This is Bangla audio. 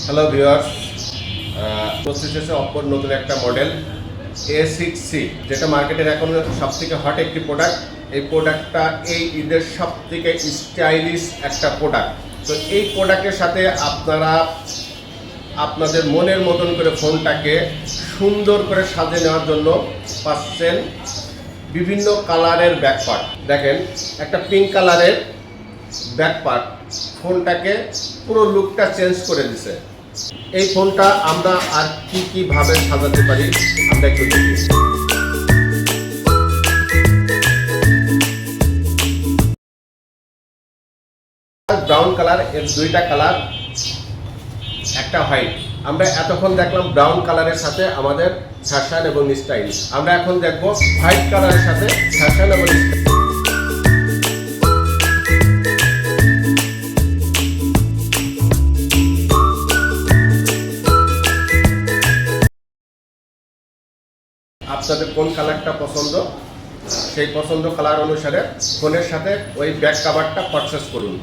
হ্যালো ভিউয়ার্স, উপস্থিত হচ্ছে অপর নতুন একটা মডেল A6C, যেটা মার্কেটের এখন সবথেকে হট একটি প্রোডাক্ট। এই প্রোডাক্টটা এই ঈদের সবথেকে স্টাইলিশ একটা প্রোডাক্ট। তো এই প্রোডাক্টের সাথে আপনারা আপনাদের মনের মতন করে ফোনটাকে সুন্দর করে সাজিয়ে নেওয়ার জন্য পাচ্ছেন বিভিন্ন কালারের ব্যাকপার্ট। দেখেন, একটা পিঙ্ক কালারের ব্যাকপার্ট ফোনটাকে পুরো লুকটা চেঞ্জ করে দিছে। এই ফোনটা আমরা আর কি ভাবে সাজাতে পারি আমরা একটু দেখি। ব্রাউন কালার, এর দুইটা কালার, একটা হোয়াইট। আমরা এতক্ষণ দেখলাম ব্রাউন কালারের সাথে আমাদের ফ্যাশন এবং স্টাইল। আমরা এখন দেখবো হোয়াইট কালারের সাথে ফ্যাশন এবং স্টাইল। আপনাদের কোন কালারটা পছন্দ, সেই পছন্দ কালার অনুসারে ফোনের সাথে ওই ব্যাক কাভারটা পারচেস করুন।